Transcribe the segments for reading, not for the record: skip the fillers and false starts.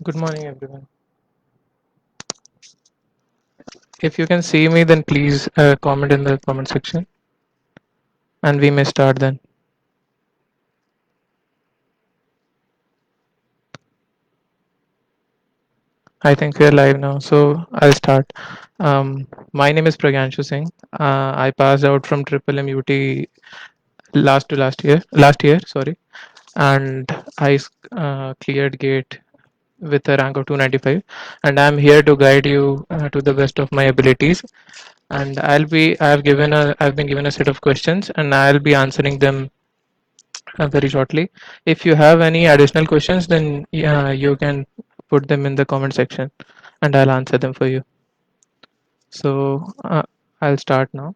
Good morning, everyone. If you can see me, then please comment in the comment section, and we may start then. I think we are live now, so I'll start. My name is Pragyanshu Singh. I passed out from Triple MUT last year, sorry, and I cleared gate with a rank of 295, and I'm here to guide you to the best of my abilities. And I've been given a set of questions, and I'll be answering them very shortly. If you have any additional questions, then you can put them in the comment section and I'll answer them for you. So I'll start now.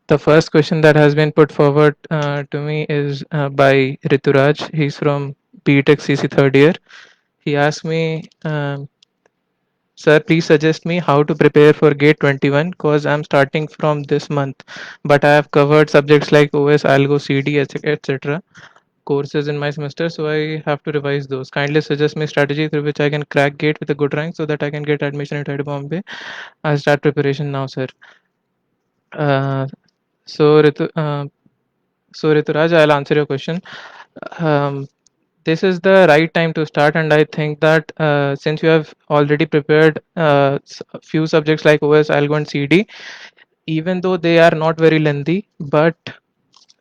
The first question that has been put forward to me is by Rituraj. He's from BTech CC third year. He asked me, Sir, please suggest me how to prepare for GATE 21 because I'm starting from this month, but I have covered subjects like OS, Algo, CD, etc. courses in my semester, so I have to revise those. Kindly suggest me strategy through which I can crack GATE with a good rank so that I can get admission at IIT Bombay. I start preparation now, sir. Uh, so, Rituraj, I'll answer your question. Um, this is the right time to start, and I think that since you have already prepared a few subjects like OS, Algo, and CD, even though they are not very lengthy, but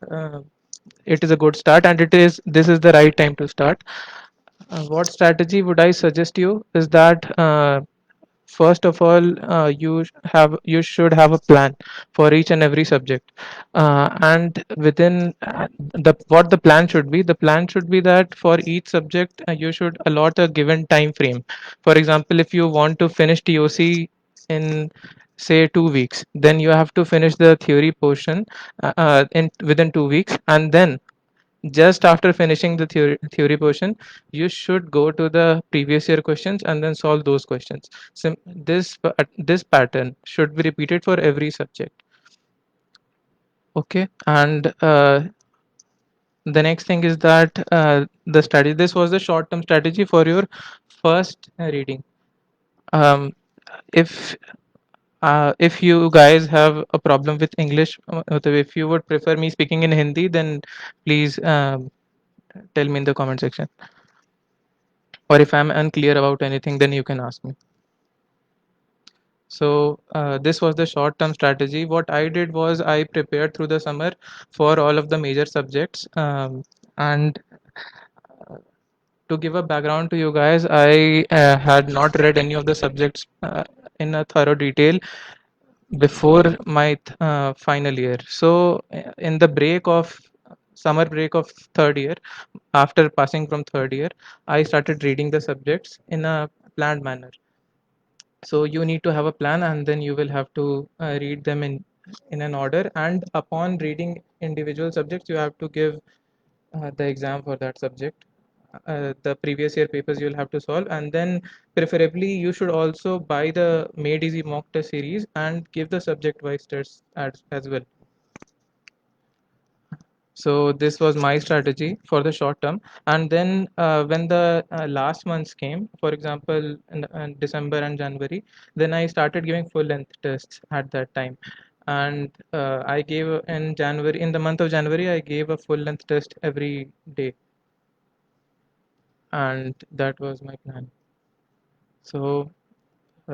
uh, it is a good start, and this is the right time to start. What strategy would I suggest you is that first of all you should have a plan for each and every subject, and within the what the plan should be that for each subject you should allot a given time frame. For example, if you want to finish TOC in say 2 weeks, then you have to finish the theory portion in within 2 weeks, and then just after finishing the theory portion, you should go to the previous year questions and then solve those questions. This pattern should be repeated for every subject. Okay, and the next thing is that the study. This was the short-term strategy for your first reading. Um, if you guys have a problem with English, if you would prefer me speaking in Hindi, then please tell me in the comment section. Or if I'm unclear about anything, then you can ask me. So this was the short-term strategy. What I did was I prepared through the summer for all of the major subjects. And to give a background to you guys, I had not read any of the subjects in a thorough detail before my final year. So in the break of summer break of third year, after passing from third year, I started reading the subjects in a planned manner. So you need to have a plan, and then you will have to read them in an order. And upon reading individual subjects, you have to give the exam for that subject. The previous year papers you'll have to solve, and then preferably you should also buy the Made Easy mock test series and give the subject wise tests as well. So this was my strategy for the short term. And then when the last months came, for example, in December and January, then I started giving full length tests at that time. And I gave in January, in the month of January, I gave a full length test every day. And that was my plan. So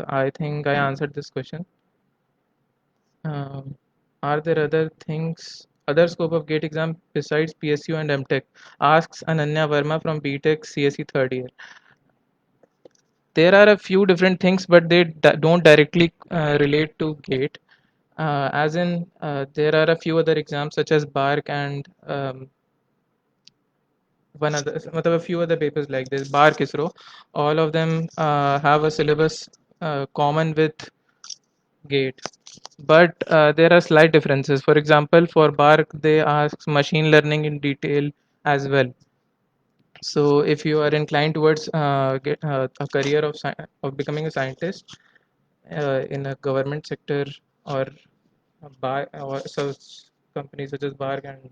I think I answered this question. Um, are there other scope of GATE exam besides PSU and MTech? Asks Ananya Verma from BTech CSE third year. There are a few different things, but they don't directly relate to GATE. As in, there are a few other exams such as BARC and a few other papers like this, BARC, ISRO. All of them have a syllabus common with GATE. But there are slight differences. For example, for BARC, they ask machine learning in detail as well. So if you are inclined towards a career of becoming a scientist in a government sector or Bar or so companies such as Bark and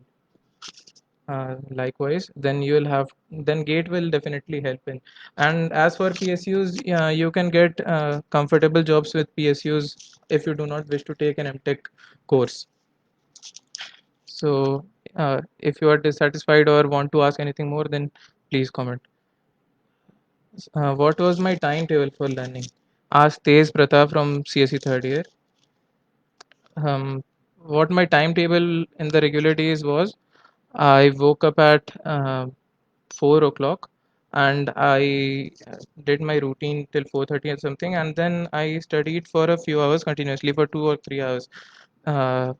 likewise, then you will have then Gate will definitely help in. And as for PSUs, you can get comfortable jobs with PSUs if you do not wish to take an MTech course. So if you are dissatisfied or want to ask anything more, then please comment. What was my timetable for learning? Ask Tej Pratap from CSE third year. What my timetable in the regular days was, I woke up at 4 o'clock and I did my routine till 4:30 or something, and then I studied for a few hours continuously for 2 or 3 hours. Uh,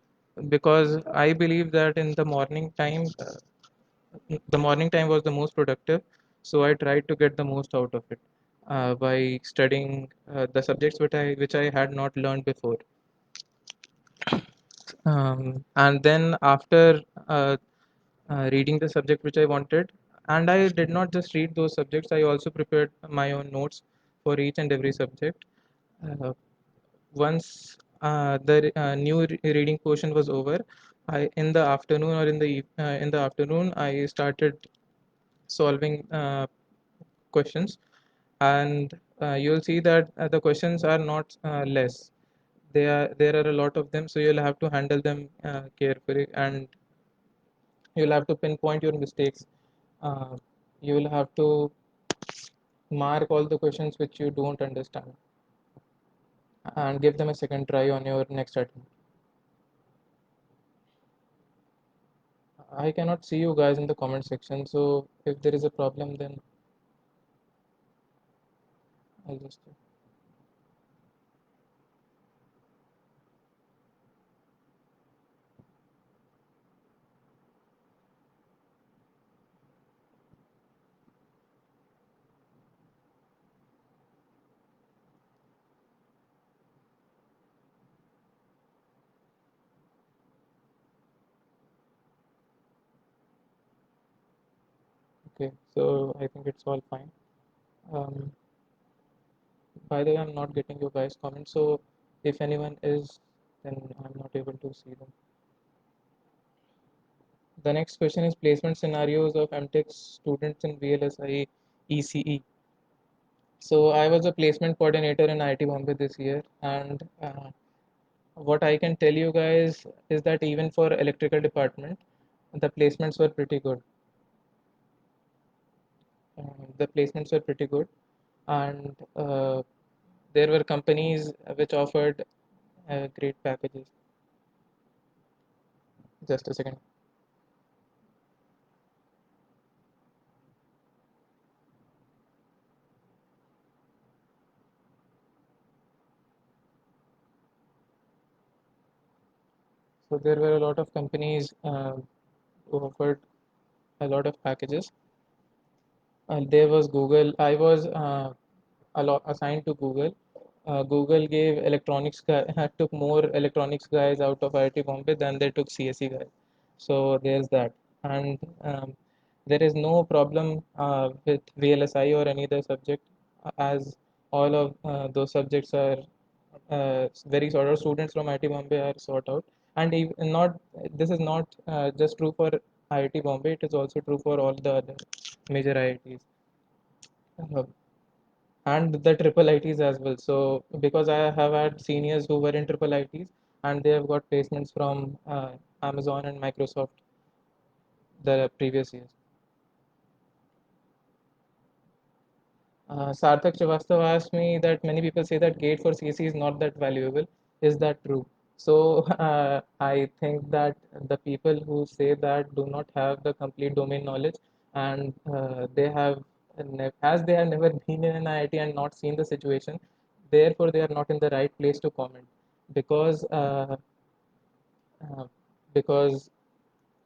because I believe that in the morning time was the most productive, so I tried to get the most out of it by studying the subjects which I had not learned before. And then after reading the subject which I wanted, and I did not just read those subjects, I also prepared my own notes for each and every subject. Once the new reading portion was over, I in the afternoon or in the afternoon I started solving questions, and you'll see that the questions are not less. There are a lot of them, so you'll have to handle them carefully, and you'll have to pinpoint your mistakes. You will have to mark all the questions which you don't understand and give them a second try on your next attempt. I cannot see you guys in the comment section, so if there is a problem, then I'll just. Okay, so I think it's all fine. Um, by the way, I'm not getting you guys comments, so if anyone is, then I'm not able to see them. The next question is placement scenarios of MTech students in VLSI ECE. So I was a placement coordinator in IIT Bombay this year, and what I can tell you guys is that even for electrical department, the placements were pretty good. The placements were pretty good, and there were companies which offered great packages. Just a second. So there were a lot of companies who offered a lot of packages. There was Google. I was assigned to Google. Google gave electronics guy took more electronics guys out of IIT Bombay than they took CSE guys. So there's that, and there is no problem with VLSI or any other subject, as all of those subjects are very sort of students from IIT Bombay are sought out, and even not this is not just true for IIT Bombay. It is also true for all the other major IITs. And the triple ITs as well. So because I have had seniors who were in triple ITs and they have got placements from Amazon and Microsoft the previous years. Sarthak Srivastav asked me that many people say that gate for CSE is not that valuable. Is that true? So I think that the people who say that do not have the complete domain knowledge, and they have, as they have never been in an IIT and not seen the situation, therefore they are not in the right place to comment, because uh, because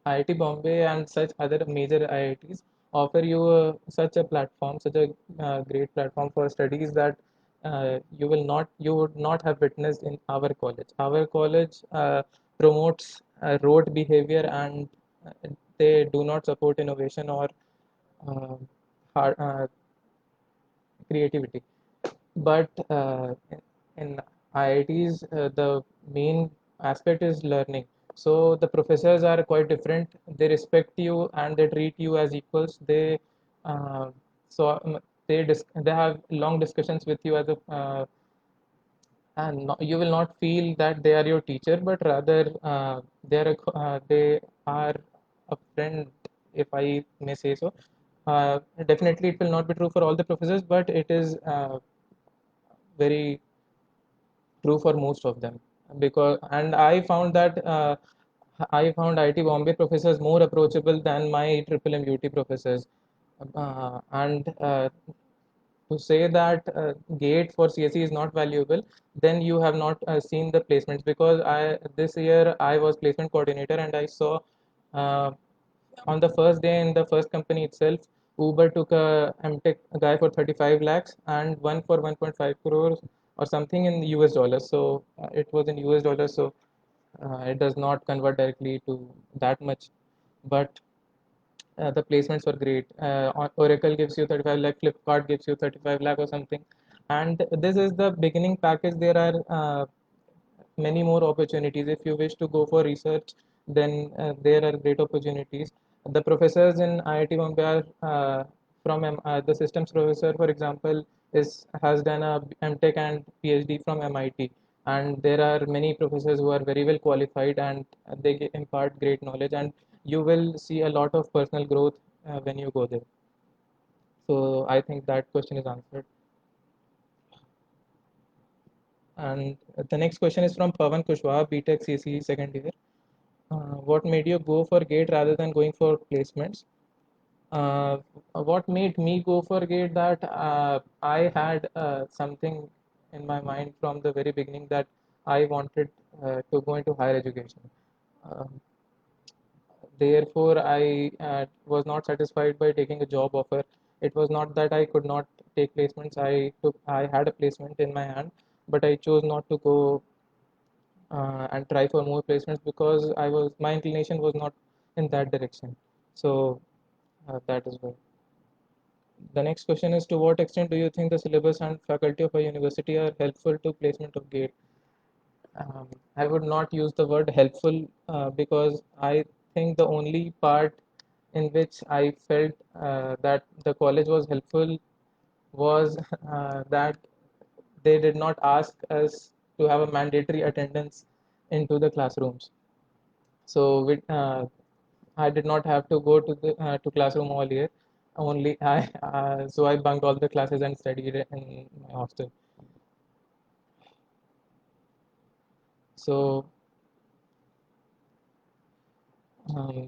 IIT Bombay and such other major IITs offer you such a platform, such a great platform for studies that you would not have witnessed in our college. Our college promotes rote behavior, and they do not support innovation or uh, hard, creativity. But in IITs, the main aspect is learning. So the professors are quite different. They respect you and they treat you as equals. Uh, they have long discussions with you as a and you will not feel that they are your teacher, but rather they are a friend, if I may say so. Definitely, it will not be true for all the professors, but it is very true for most of them. Because and I found that I found IIT Bombay professors more approachable than my Triple MUT professors. And To say that gate for CSE is not valuable, then you have not seen the placements, because I this year I was placement coordinator and I saw uh, on the first day in the first company itself, Uber took a MTech guy for 35 lakhs and one for 1.5 crores or something in US dollars. So it was in US dollars, so it does not convert directly to that much. But the placements were great. Oracle gives you 35 lakh, Flipkart gives you 35 lakh or something. And this is the beginning package. There are many more opportunities. If you wish to go for research, then there are great opportunities. The professors in IIT Bombay are the systems professor, for example, is has done a MTech and PhD from MIT. And there are many professors who are very well qualified and impart great knowledge. And you will see a lot of personal growth when you go there. So I think that question is answered. And the next question is from Pavan Kushwaha, BTech CCE second year. What made you go for GATE rather than going for placements? Uh, what made me go for GATE, that I had something in my mind from the very beginning, that I wanted to go into higher education. Um, Therefore, I was not satisfied by taking a job offer. It was not that I could not take placements. I had a placement in my hand, but I chose not to go and try for more placements, because my inclination was not in that direction. So that is why. The next question is, to what extent do you think the syllabus and faculty of a university are helpful to placement of GATE? I would not use the word helpful because I think the only part in which I felt that the college was helpful was that they did not ask us to have a mandatory attendance into the classrooms. So I did not have to go to classroom all year. Only I bunked all the classes and studied in my hostel. So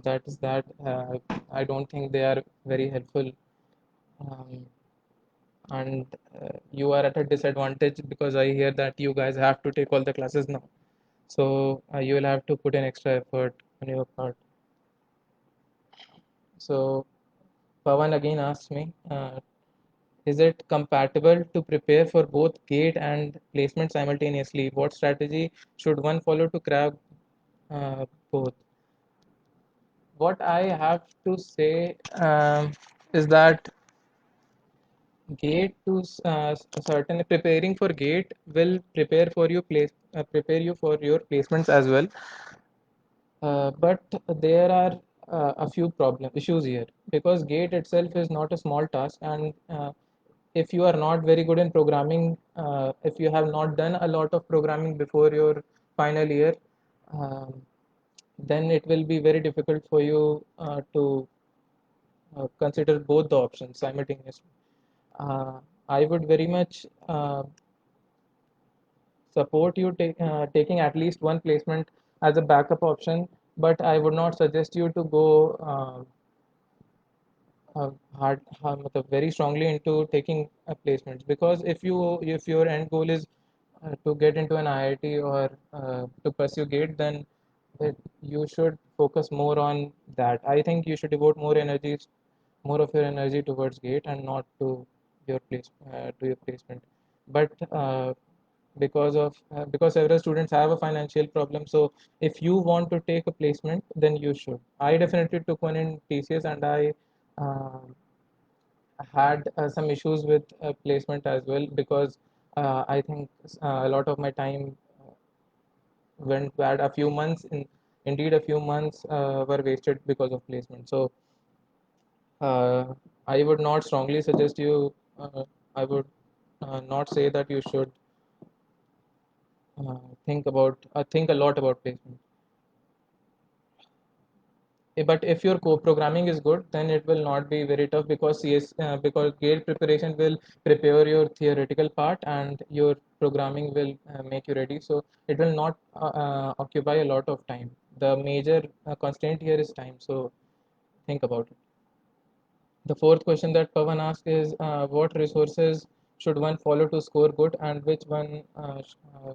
that is that. I don't think they are very helpful, um, and you are at a disadvantage, because I hear that you guys have to take all the classes now. So you will have to put in extra effort on your part. So Pavan again asks me, is it compatible to prepare for both GATE and placement simultaneously? What strategy should one follow to crack both? What I have to say is that GATE to certain preparing for GATE will prepare you for your placements as well. But there are a few problem issues here, because GATE itself is not a small task, and if you are not very good in programming, if you have not done a lot of programming before your final year, um, then it will be very difficult for you to consider both the options simultaneously. Uh, I would very much support you taking at least one placement as a backup option, but I would not suggest you to go very strongly into taking placements, because if your end goal is to get into an IIT or to pursue GATE, then you should focus more on that. I think you should devote more of your energy towards GATE and not to your placement. But because several students have a financial problem, so if you want to take a placement, then you should. I definitely took one in TCS, and I um had some issues with placement as well, because I think a lot of my time went bad. A few months, indeed, a few months were wasted because of placement. So I would not strongly suggest you. I would not say that you should think a lot about placement. But if your co-programming is good, then it will not be very tough because because GATE preparation will prepare your theoretical part and your programming will make you ready. So it will not occupy a lot of time. The major constraint here is time. So think about it. The fourth question that Pavan asked is what resources should one follow to score good, and which one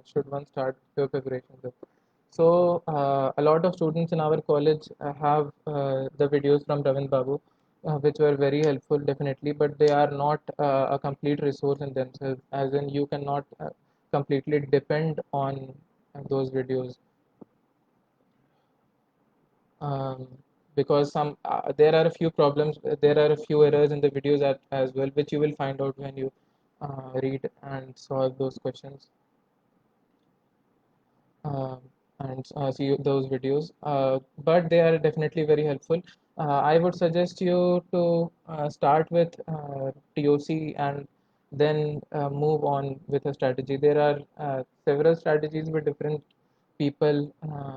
should one start your preparation with? So, a lot of students in our college have the videos from Ravin Babu, which were very helpful, definitely, but they are not a complete resource in themselves, as in, you cannot completely depend on those videos. um, because there are a few problems, there are a few errors in the videos as well, which you will find out when you read and solve those questions, um, and see those videos. But they are definitely very helpful. I would suggest you to start with TOC and then move on with a strategy. There are several strategies with different people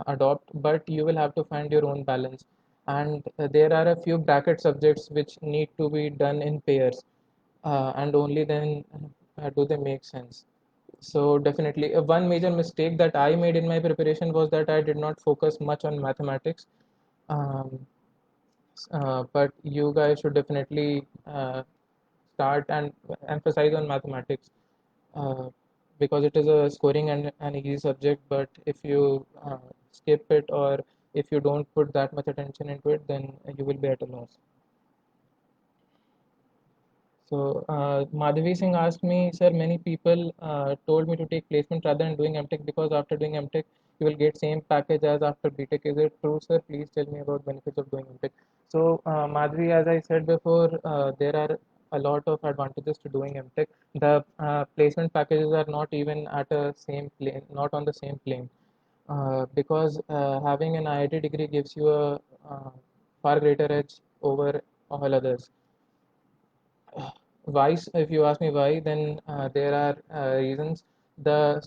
adopt, but you will have to find your own balance. And there are a few bracket subjects which need to be done in pairs, and only then do they make sense. So definitely, one major mistake that I made in my preparation was that I did not focus much on mathematics. Um, but you guys should definitely start and emphasize on mathematics, uh, because it is a scoring and an easy subject. But if you skip it, or if you don't put that much attention into it, then you will be at a loss. So Madhavi Singh asked me, sir, many people told me to take placement rather than doing MTech because after doing MTech, you will get same package as after BTech. Is it true, sir? Please tell me about benefits of doing MTech. So Madhavi, as I said before, there are a lot of advantages to doing MTech. The placement packages are not even at a same plane, not on the same plane, because having an IIT degree gives you a far greater edge over all others. Why, if you ask me why, then there are reasons. The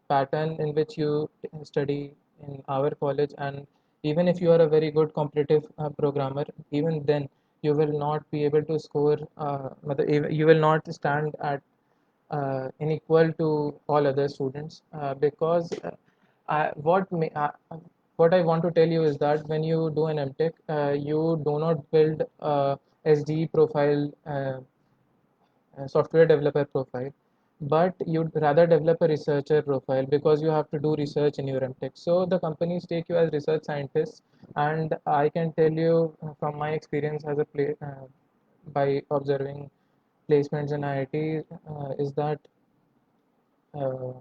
pattern in which you study in our college, and even if you are a very good competitive programmer, even then you will not be able to score, you will not stand at unequal to all other students, because what what I want to tell you is that when you do an MTech, you do not build a SDE profile, software developer profile, but you'd rather develop a researcher profile because you have to do research in your MTech. So the companies take you as research scientists, and I can tell you from my experience as a by observing placements in IIT, is that uh,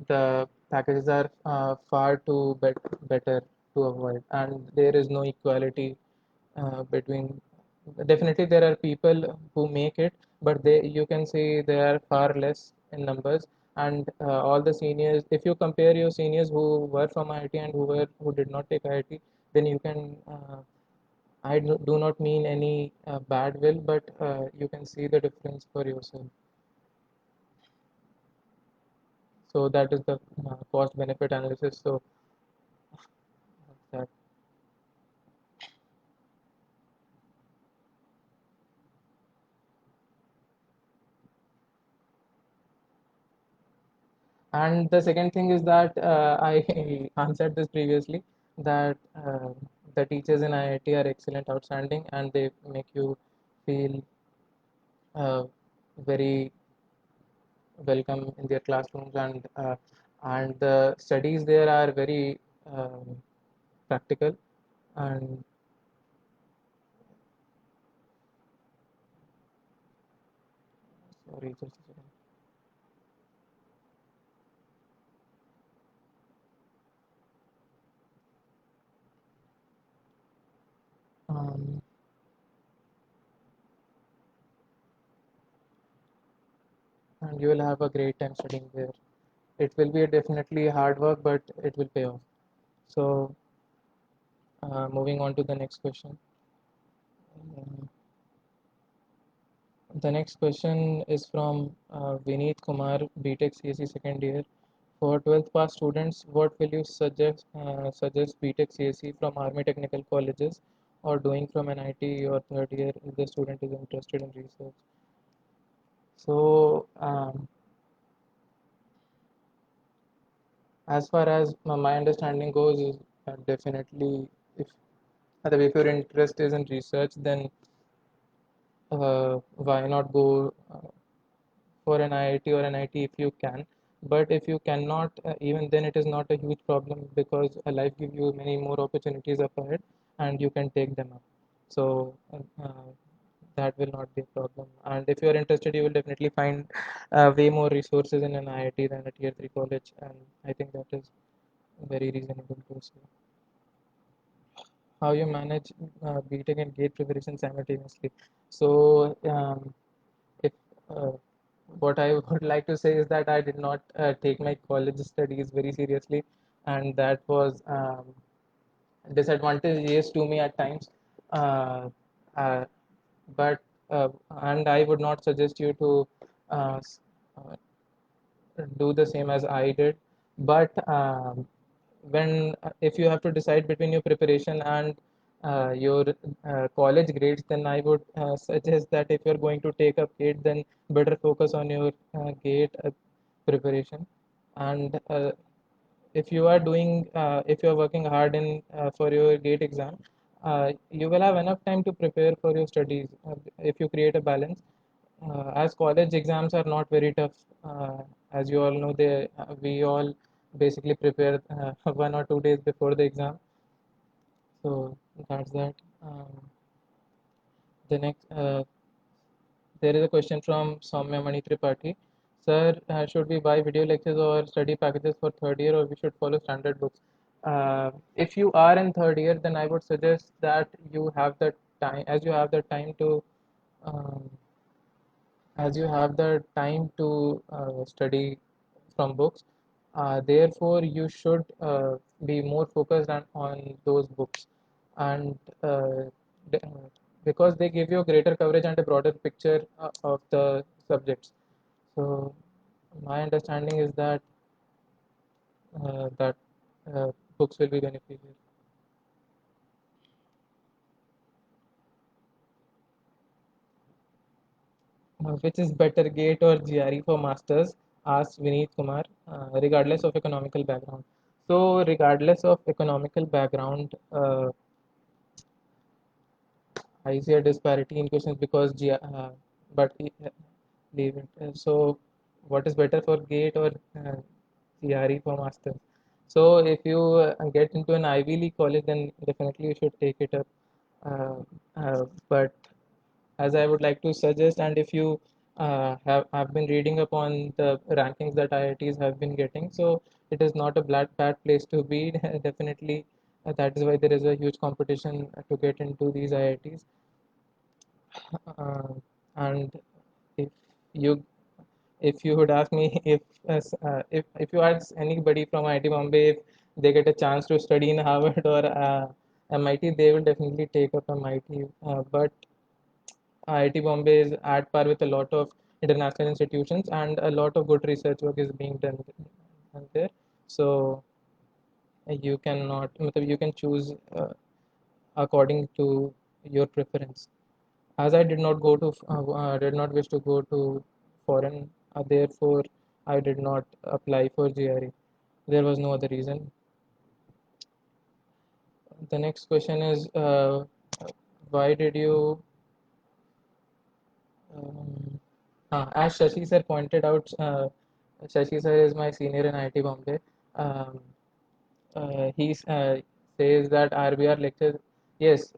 the packages are far too better to avoid, and there is no equality between. Definitely there are people who make it, but they, you can say, they are far less in numbers. And all the seniors, if you compare your seniors who were from IIT and who did not take IIT, then you can, do not mean any bad will, but you can see the difference for yourself. So that is the cost benefit analysis. So that. And the second thing is that I answered this previously, that the teachers in IIT are excellent, outstanding, and they make you feel uh, very welcome in their classrooms, and the studies there are very practical. And sorry, just a second. Um, and you will have a great time studying there. it will be definitely hard work, but it will pay off. So, moving on to the next question. Uh, the next question is from Vineet Kumar, BTech CSE second year. For 12th pass students, what will you suggest BTech CSE from Army Technical Colleges or doing from NIT or third year if the student is interested in research? So, as far as my understanding goes, is definitely if if your interest is in research, then why not go for an IIT or an IT if you can. But if you cannot, even then it is not a huge problem because life gives you many more opportunities up ahead and you can take them up. So that will not be a problem. And if you are interested, you will definitely find way more resources in an IIT than a tier 3 college. And I think that is very reasonable to say. How you manage BTech and GATE preparation simultaneously. So if what I would like to say is that I did not take my college studies very seriously, and that was disadvantageous to me at times. Uh, uh, but and I would not suggest you to uh, s- uh, do the same as I did. But when if you have to decide between your preparation and your college grades, then I would suggest that if you're going to take up GATE, then better focus on your GATE preparation. And if you are if you are working hard in for your GATE exam, you will have enough time to prepare for your studies if you create a balance. As college exams are not very tough, as you all know, we all basically prepare 1 or 2 days before the exam. So that's that. The next, there is a question from Soumya Mani Tripathi. Sir, should we buy video lectures or study packages for third year, or we should follow standard books? If you are in third year, then I would suggest that you have the time, as you have the time to um, study from books. Therefore, you should be more focused on those books, and the- because they give you a greater coverage and a broader picture of the subjects. So, my understanding is that uh, books will be beneficial. Which is better, GATE or GRE for masters? Asked Vineet Kumar, regardless of economical background. So, regardless of economical background, I see a disparity in questions because but leave it. So, what is better for GATE or GRE for masters? So, if you get into an Ivy League college, then definitely you should take it up. But as I would like to suggest, and if you have been reading upon the rankings that IITs have been getting, so it is not a bad place to be. Definitely, that is why there is a huge competition to get into these IITs. Uh, and if you if you would ask me if you ask anybody from IIT Bombay if they get a chance to study in Harvard or MIT, they will definitely take up MIT. But IIT Bombay is at par with a lot of international institutions, and a lot of good research work is being done there. So you cannot, you can choose according to your preference. As I did not did not wish to go to foreign, therefore I did not apply for GRE. There was no other reason. The next question is, why did you Um, as Shashi sir pointed out, Shashi sir is my senior in IIT Bombay. Um, he says that RBR lectures, yes,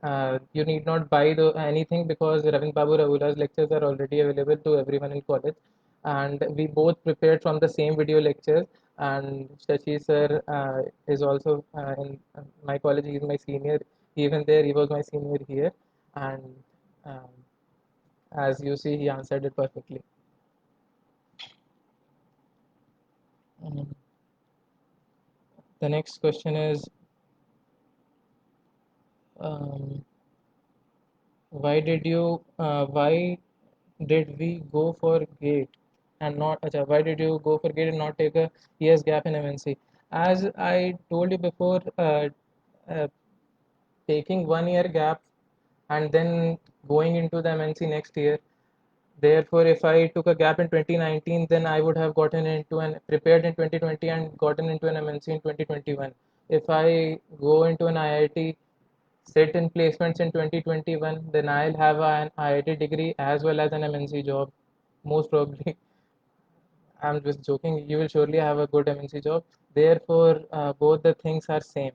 you need not buy anything because Ravin Babu Rahula's lectures are already available to everyone in college. And we both prepared from the same video lectures. And Shashi sir is also in my college. He is my senior. Even there, he was my senior here. And um, as you see, he answered it perfectly. Mm. The next question is, um, why did we go for gate and not acha, why did you go for gate and not take a year's gap in MNC? As I told you before, uh, taking 1 year gap and then going into the MNC next year. Therefore, if I took a gap in 2019, then I would have gotten into and prepared in 2020 and gotten into an MNC in 2021. If I go into an IIT, sit in placements in 2021, then I'll have an IIT degree as well as an MNC job. Most probably, I'm just joking. You will surely have a good MNC job. Therefore, both the things are same.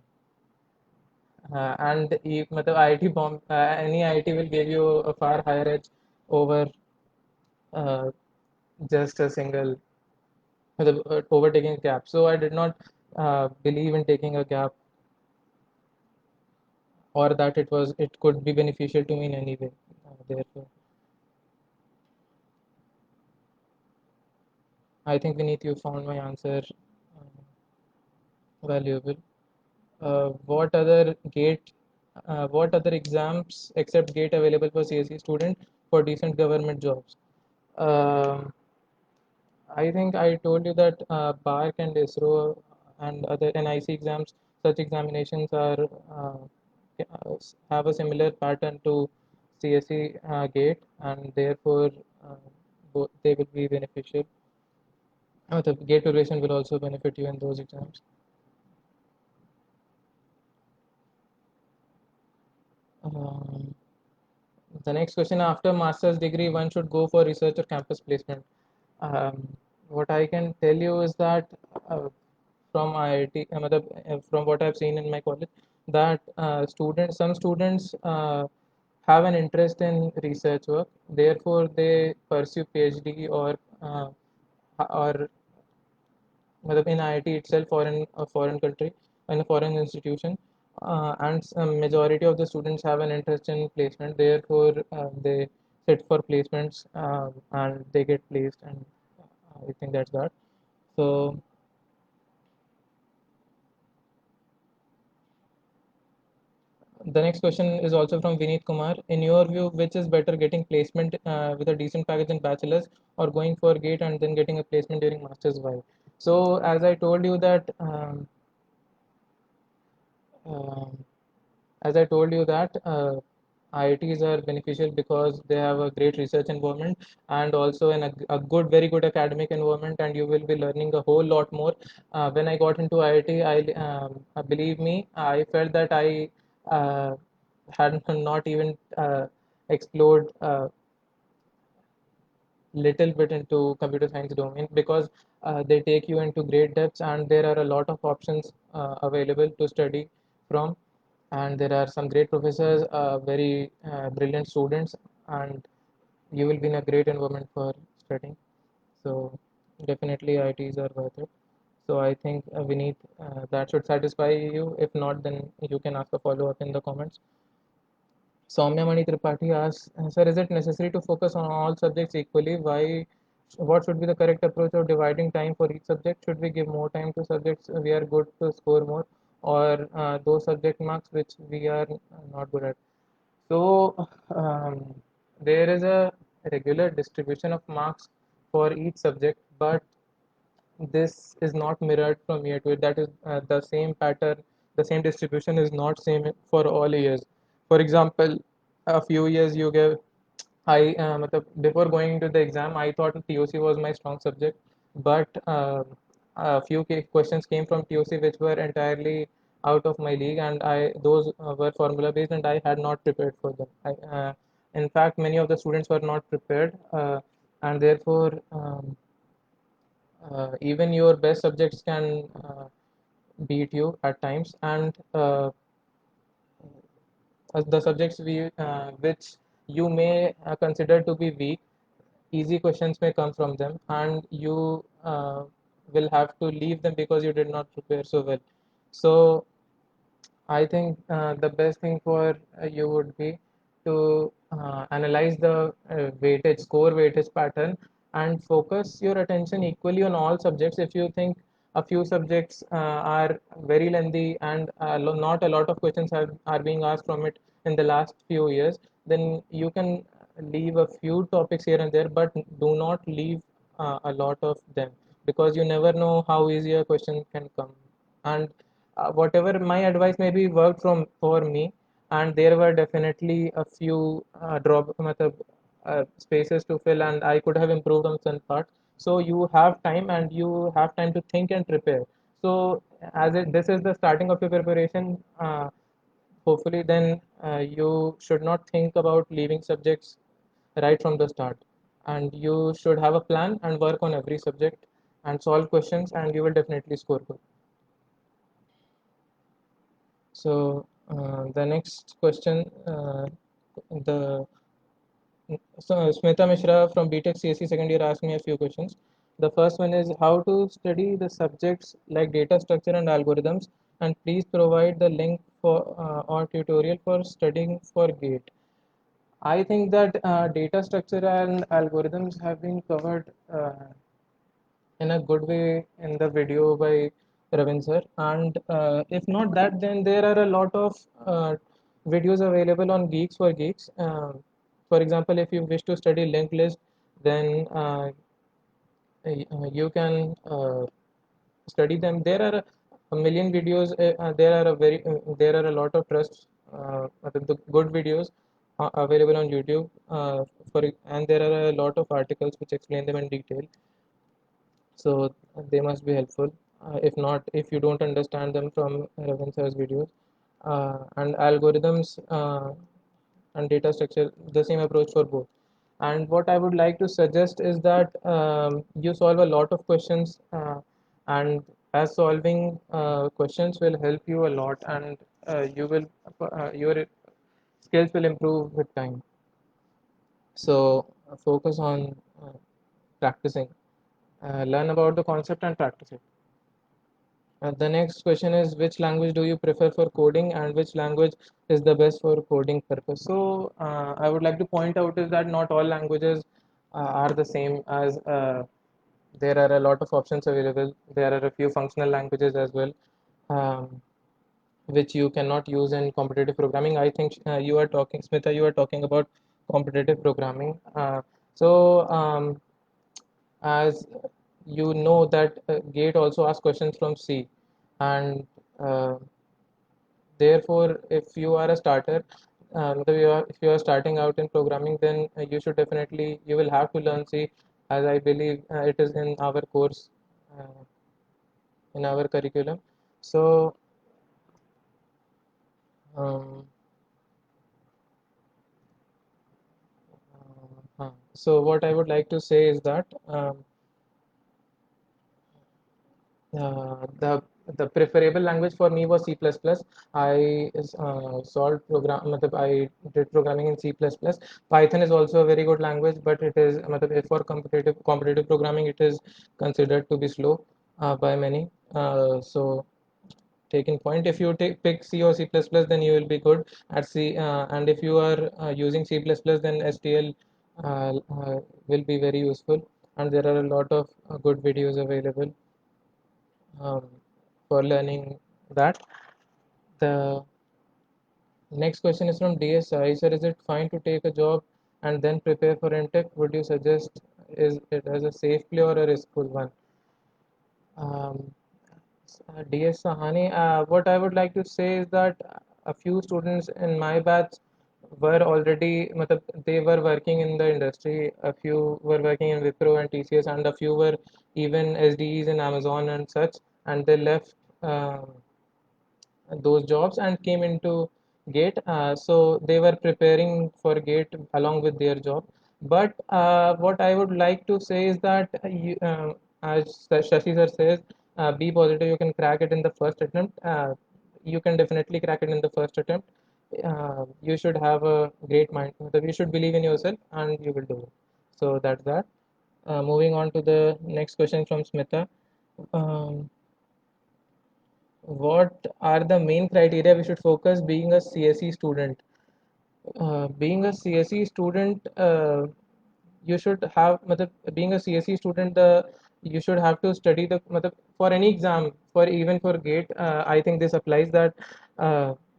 And matlab IIT bomb, any IIT will give you a far higher edge over uh, just a single overtaking a gap. So I did not believe in taking a gap, or that it could be beneficial to me in any way. Therefore, I think Vineet, you found my answer valuable. What other exams except GATE available for CSE student for decent government jobs? Um I think I told you that BARC and ISRO and other NIC exams, such examinations have a similar pattern to CSE GATE, and therefore both they will be beneficial. The GATE duration will also benefit you in those exams. Um, the next question: after master's degree, one should go for research or campus placement. Um, what I can tell you is that from IIT, from what I've seen in my college, that some students have an interest in research work. Therefore, they pursue PhD or in IIT itself or in a foreign country, in a foreign institution. And majority of the students have an interest in placement. Therefore, they sit for placements and they get placed. And I think that's that. So the next question is also from Vineet Kumar. In your view, which is better, getting placement with a decent package in bachelor's, or going for GATE and then getting a placement during master's? Why? So as I told you that um, as I told you that IITs are beneficial because they have a great research environment and also a good, very good academic environment, and you will be learning a whole lot more. When I got into IIT, believe me, I felt that I had not even explored little bit into computer science domain because they take you into great depths and there are a lot of options available to study from, and there are some great professors, very brilliant students, and you will be in a great environment for studying. So definitely IITs are worth it. So I think Vineet, that should satisfy you. If not, then you can ask a follow up in the comments. Soumya Mani Tripathi asks, sir, is it necessary to focus on all subjects equally? What should be the correct approach of dividing time for each subject? Should we give more time to subjects we are good to score more, or those subject marks which we are not good at? So, there is a regular distribution of marks for each subject, but this is not mirrored from year to year. That is the same pattern, the same distribution is not same for all years. For example, a few years you give, before going into the exam, I thought TOC was my strong subject, but a few questions came from TOC which were entirely out of my league, and I those were formula based, and I had not prepared for them. In fact, many of the students were not prepared, and therefore. Even your best subjects can beat you at times, and the subjects which you may consider to be weak, easy questions may come from them, and you will have to leave them because you did not prepare so well. So I think the best thing for you would be to analyze the score weightage pattern, and focus your attention equally on all subjects. If you think a few subjects are very lengthy and not a lot of questions are being asked from it in the last few years, then you can leave a few topics here and there, but do not leave a lot of them, because you never know how easy a question can come. And whatever my advice maybe worked from for me, and there were definitely a few spaces to fill, and I could have improved on some parts. So you have time, and you have time to think and prepare. So this is the starting of your preparation, hopefully then you should not think about leaving subjects right from the start, and you should have a plan and work on every subject and solve questions, and you will definitely score good. So the next question, the so Smita Mishra from BTech CSE second year asked me a few questions. The first one is how to study the subjects like data structure and algorithms, and please provide the link for or tutorial for studying for GATE. I think that data structure and algorithms have been covered in a good way in the video by Ravin sir. And if not that, then there are a lot of videos available on Geeks for Geeks. For example, if you wish to study linked list, then you can study them. There are a million videos. There are a lot of trusts, the good videos available on YouTube. And there are a lot of articles which explain them in detail, so they must be helpful. If not, if you don't understand them from Ravan sir's videos, and algorithms and data structure, the same approach for both. And what I would like to suggest is that you solve a lot of questions, and as solving questions will help you a lot, and your skills will improve with time. So focus on practicing, learn about the concept and practice it. The next question is, which language do you prefer for coding, and which language is the best for coding purpose? So I would like to point out is that not all languages are the same, as there are a lot of options available. There are a few functional languages as well, um, which you cannot use in competitive programming. I think you are talking, Smita, you are talking about competitive programming. So as you know that Gate also asks questions from C, and uh, therefore, if you are a starter, if you are starting out in programming, then you will have to learn C, as I believe it is in our course, uh, in our curriculum. So, um, so what I would like to say is that the preferable language for me was C++. I did programming in C++. Python is also a very good language, but it is for competitive programming, it is considered to be slow by many. So taking point, if you pick C or C++, then you will be good at C. And if you are using C++, then STL will be very useful. And there are a lot of good videos available um, for learning that. The next question is from DSI. Sir, is it fine to take a job and then prepare for MTech? Would you suggest is it as a safe play or a risky one? Um, DS Sahani, what I would like to say is that a few students in my batch were already, they were working in the industry. A few were working in Wipro and TCS, and a few were even SDEs in Amazon and such, and they left those jobs and came into Gate. So they were preparing for Gate along with their job. But what I would like to say is that as Shashi sir says, be positive. You can crack it in the first attempt. You can definitely crack it in the first attempt. You should have a great mind. You should believe in yourself, and you will do it. So that's that. Moving on to the next question from Smita. Um, what are the main criteria we should focus being a CSE student? Being a CSE student, you should have, being a CSE student, the you should have to study the for any exam, for even for gate, I think this applies that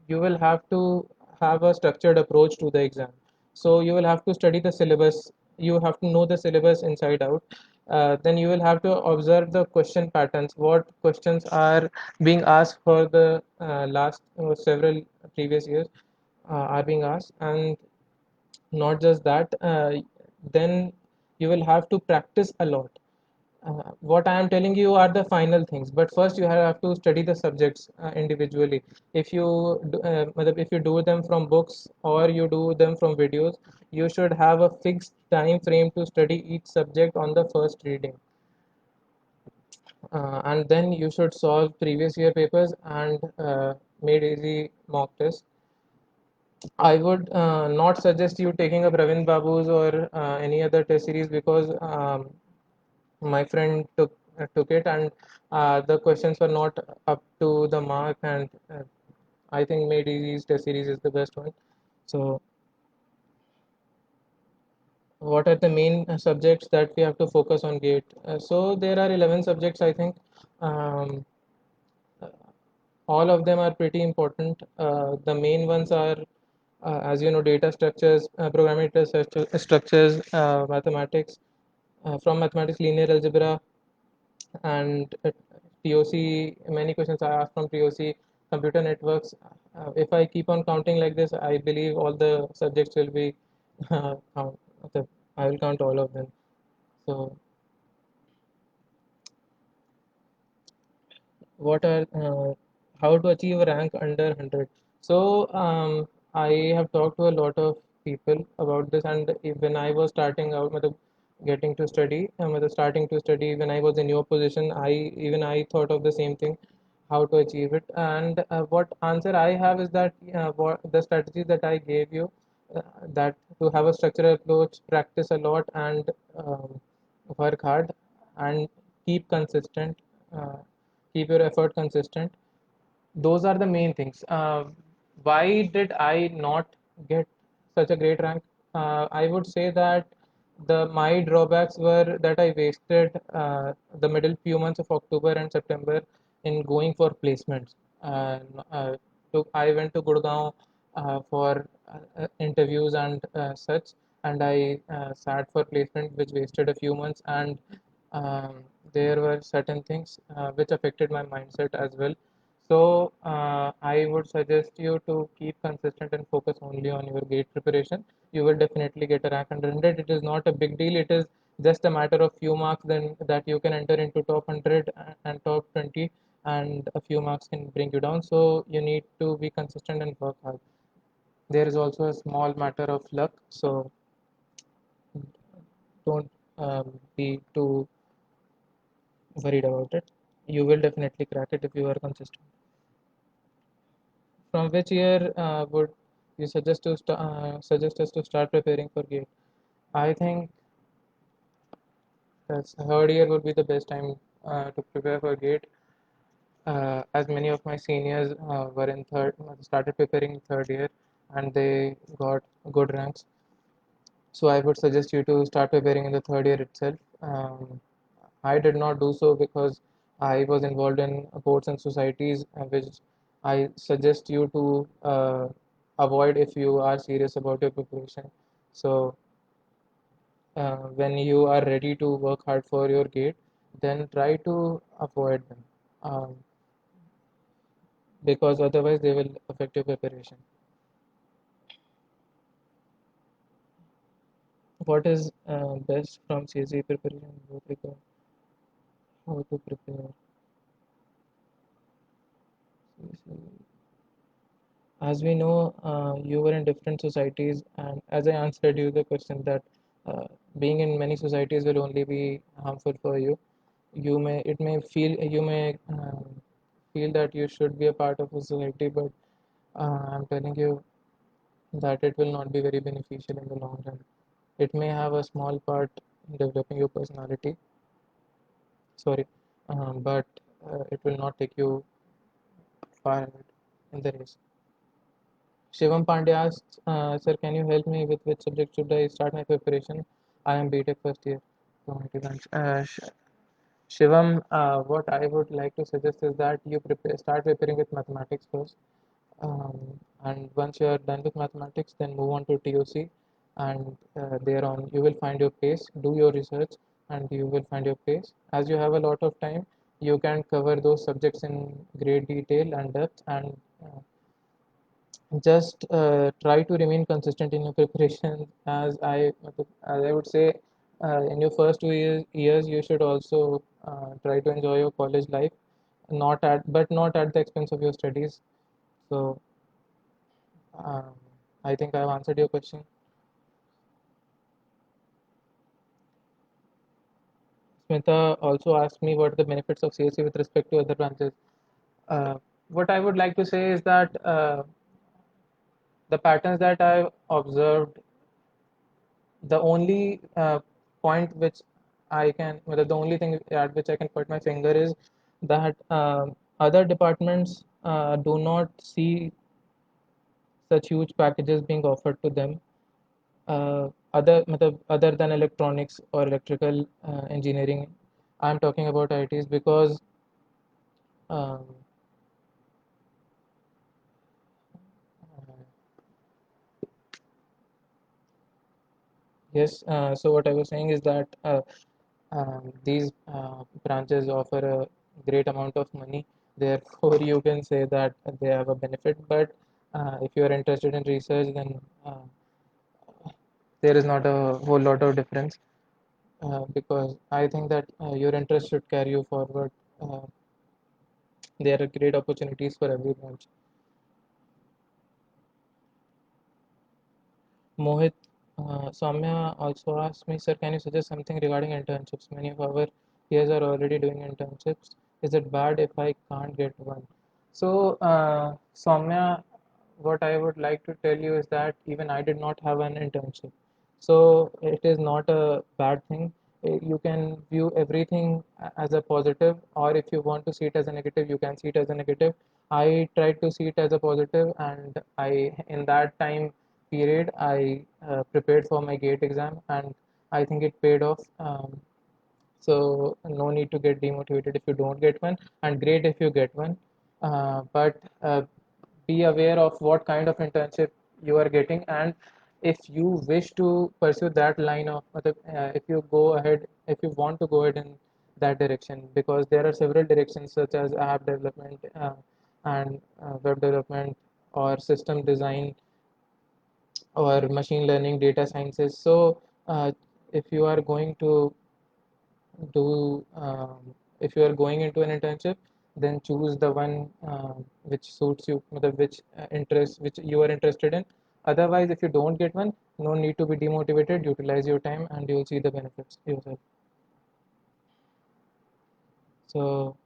you will have to have a structured approach to the exam. So you will have to study the syllabus, you have to know the syllabus inside out. Then you will have to observe the question patterns, what questions are being asked for the last several previous years are being asked. And not just that, then you will have to practice a lot. What I am telling you are the final things, but first you have to study the subjects individually. If you if you do them from books or you do them from videos, you should have a fixed time frame to study each subject on the first reading. And then you should solve previous year papers and made easy mock tests. I would not suggest you taking up Ravin Babu's or any other test series, because my friend took it, and the questions were not up to the mark. And I think Made Easy's test series is the best one. So, what are the main subjects that we have to focus on GATE? So there are 11 subjects, I think. Um, all of them are pretty important. The main ones are, as you know, data structures, programming data structures, mathematics, from mathematics, linear algebra, and TOC. Many questions are asked from TOC, computer networks. If I keep on counting like this, I believe all the subjects will be count. I will count all of them. So, what are how to achieve a rank under 100? So I have talked to a lot of people about this, and when I was starting out, getting to study, starting to study when I was in your position, I thought of the same thing, how to achieve it. And what answer I have is that what the strategy that I gave you, that to have a structured approach, practice a lot, and work hard, and keep consistent, keep your effort consistent. Those are the main things. Why did I not get such a great rank? I would say that the my drawbacks were that I wasted the middle few months of October and September in going for placements. Uh, uh, I went to Gurgaon for interviews and such, and I sat for placement, which wasted a few months. And um, there were certain things which affected my mindset as well. So I would suggest you to keep consistent and focus only on your gate preparation. You will definitely get a rank under 100. It is not a big deal. It is just a matter of few marks then that you can enter into top 100 and top 20, and a few marks can bring you down. So you need to be consistent and work hard. There is also a small matter of luck. So don't be too worried about it. You will definitely crack it if you are consistent. From which year would you suggest us to start preparing for GATE? I think the third year would be the best time to prepare for GATE, as many of my seniors were in started preparing in third year, and they got good ranks. So I would suggest you to start preparing in the third year itself. I did not do so because I was involved in boards and societies, which I suggest you to avoid if you are serious about your preparation. So when you are ready to work hard for your gate, then try to avoid them, because otherwise they will affect your preparation. What is best from CSE preparation? Both regard how to prepare. As we know, you were in different societies, and as I answered you the question that being in many societies will only be harmful for you. You may feel that you should be a part of a society, but I'm telling you that it will not be very beneficial in the long run. It may have a small part in developing your personality, sorry, but it will not take you far ahead in the race. Shivam Pandey asks, Sir, can you help me with which subject should I start my preparation? I am BTech first year. Community branch. Shivam, what I would like to suggest is that you start preparing with mathematics first. And once you are done with mathematics, then move on to TOC, and thereon you will find your pace. Do your research, and you will find your pace. As you have a lot of time, you can cover those subjects in great detail and depth, and just try to remain consistent in your preparation. As I would say, in your first 2 years, you should also try to enjoy your college life, not at the expense of your studies. So um, I think I've answered your question. Smita also asked me what are the benefits of CSE with respect to other branches. Uh, what I would like to say is that the patterns that I've observed, the only point which the only thing at which I can put my finger is that other departments do not see such huge packages being offered to them. Other than electronics or electrical engineering, I'm talking about ITs because um, yes. So what I was saying is that these branches offer a great amount of money. Therefore, you can say that they have a benefit. But if you are interested in research, then there is not a whole lot of difference because I think that your interest should carry you forward. Uh, there are great opportunities for every branch. Mohit, Soumya also asked me, sir, can you suggest something regarding internships? Many of our peers are already doing internships. Is it bad if I can't get one? So, Soumya, what I would like to tell you is that even I did not have an internship. So, it is not a bad thing. You can view everything as a positive, or if you want to see it as a negative, you can see it as a negative. I tried to see it as a positive, and in that time period, I prepared for my GATE exam, and I think it paid off. So no need to get demotivated if you don't get one, and great if you get one. But be aware of what kind of internship you are getting, and if you wish to pursue that line of, if you go ahead, if you want to go ahead in that direction, because there are several directions such as app development and web development or system design or machine learning, data sciences. So, if you are going to do, if you are going into an internship, then choose the one which suits you, which you are interested in. Otherwise, if you don't get one, no need to be demotivated. Utilize your time, and you'll see the benefits yourself. So,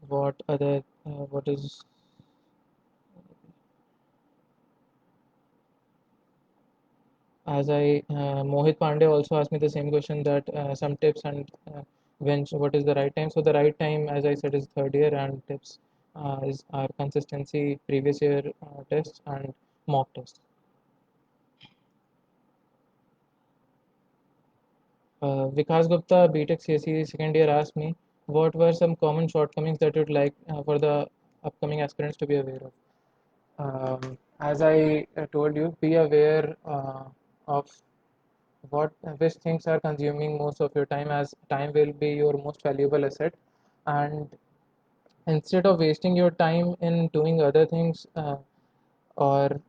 what is as I Mohit Pandey also asked me the same question that some tips and what is the right time. So the right time, as I said, is third year, and tips is our consistency, previous year tests, and mock tests. Vikas Gupta, BTech CSE second year, asked me what were some common shortcomings that you'd like for the upcoming aspirants to be aware of. As I told you, be aware of what which things are consuming most of your time, as time will be your most valuable asset. And instead of wasting your time in doing other things, or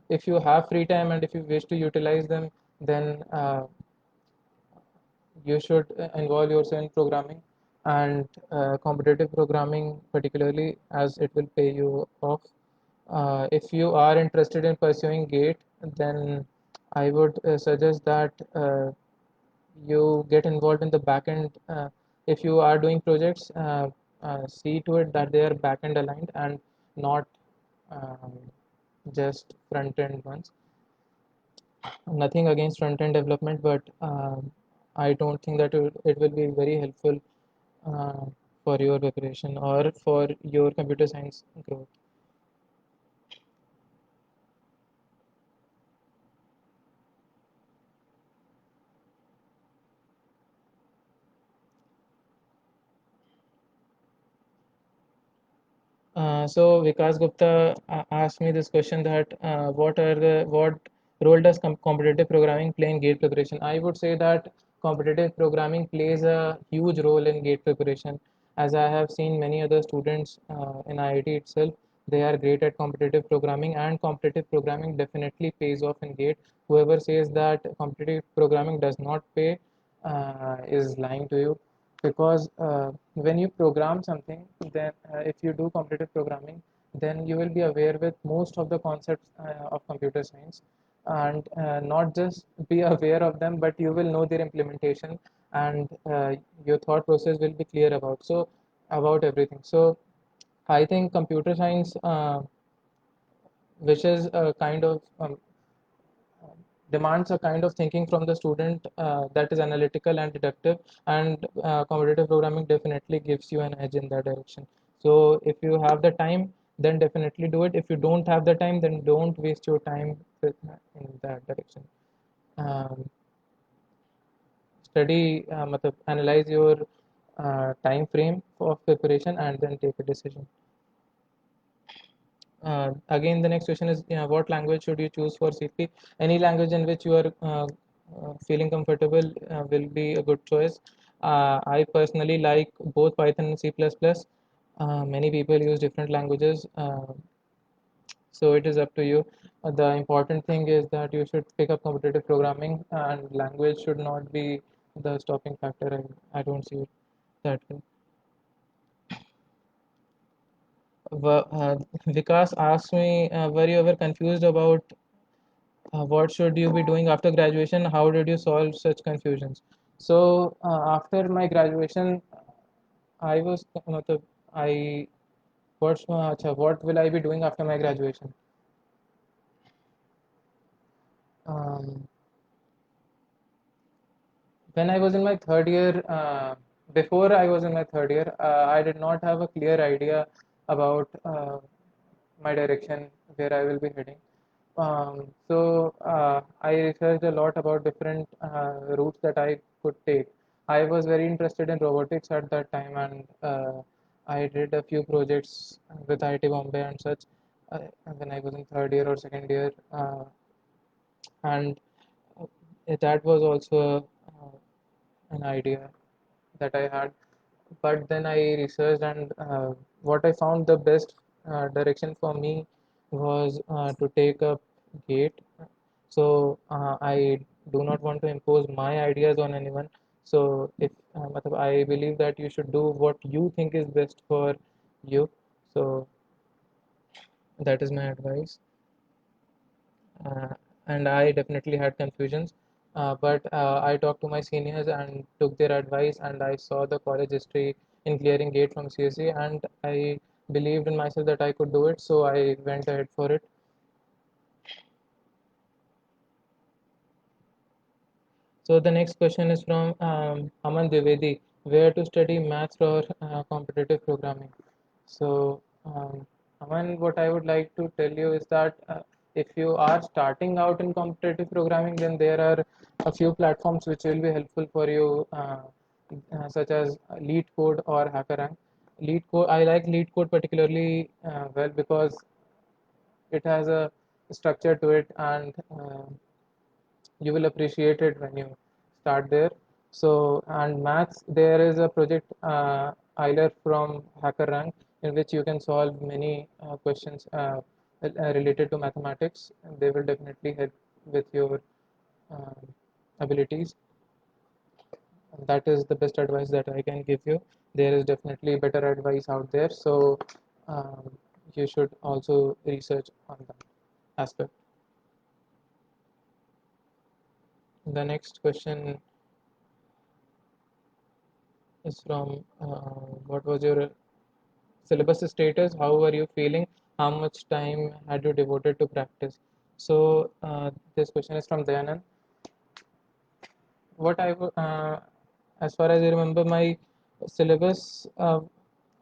if you have free time and if you wish to utilize them, then you should involve yourself in programming and competitive programming particularly, as it will pay you off. If you are interested in pursuing GATE, then I would suggest that you get involved in the backend. If you are doing projects, see to it that they are backend aligned and not um, just front end ones. Nothing against front end development, but I don't think that it will be very helpful uh, for your preparation or for your computer science growth. So Vikas Gupta asked me this question that what role does competitive programming play in gate preparation? I would say that competitive programming plays a huge role in gate preparation. As I have seen many other students in IIT itself, they are great at competitive programming, and competitive programming definitely pays off in gate. Whoever says that competitive programming does not pay is lying to you, because when you program something, then if you do competitive programming, then you will be aware with most of the concepts of computer science, and not just be aware of them, but you will know their implementation, and your thought process will be clear about everything. So I think computer science, which is a kind of demands a kind of thinking from the student that is analytical and deductive, and competitive programming definitely gives you an edge in that direction. So if you have the time, then definitely do it. If you don't have the time, then don't waste your time in that direction. um, Study, analyze your time frame of preparation, and then take a decision. Again, the next question is, what language should you choose for CP? Any language in which you are feeling comfortable will be a good choice. I personally like both Python and C++. Many people use different languages, so it is up to you. The important thing is that you should pick up competitive programming, and language should not be the stopping factor. I don't see it that way. Vikas asked me, were you ever confused about what should you be doing after graduation? How did you solve such confusions? So after my graduation, I was I what will I be doing after my graduation? Um, when I was in my third year, before I was in my third year, I did not have a clear idea about my direction, where I will be heading. I researched a lot about different routes that I could take. I was very interested in robotics at that time, and I did a few projects with IIT Bombay and such when I was in third year or second year, and that was also an idea that I had. But then I researched, and what I found the best direction for me was to take up GATE. So I do not want to impose my ideas on anyone. So if I believe that you should do what you think is best for you. So that is my advice. uh, and I definitely had confusions. But I talked to my seniors and took their advice, and I saw the college history in clearing gate from CSE, and I believed in myself that I could do it, so I went ahead for it. So the next question is from Aman Dwivedi: where to study maths or competitive programming? So, Aman, what I would like to tell you is that if you are starting out in competitive programming, then there are a few platforms which will be helpful for you, such as LeetCode or HackerRank. LeetCode, I like LeetCode particularly well, because it has a structure to it, and you will appreciate it when you start there. So, and maths, there is a project Eiler from HackerRank, in which you can solve many questions related to mathematics. And they will definitely help with your uh, abilities. And that is the best advice that I can give you. There is definitely better advice out there, so um, you should also research on that aspect. The next question is from, what was your syllabus status? How were you feeling? How much time had you devoted to practice? So this question is from Dayanand. As far as I remember, my syllabus,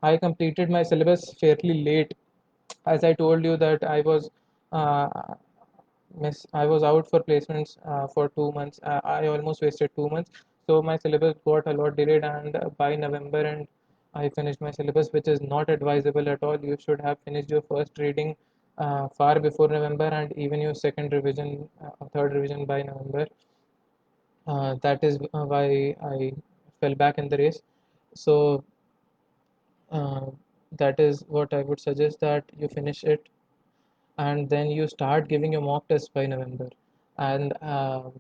I completed my syllabus fairly late. As I told you that uh, I was out for placements for 2 months. I almost wasted 2 months. So my syllabus got a lot delayed, and by November and I finished my syllabus, which is not advisable at all. You should have finished your first reading far before November, and even your second revision, third revision by November. That is why I fell back in the race. So uh, that is what I would suggest, that you finish it and then you start giving your mock test by November. And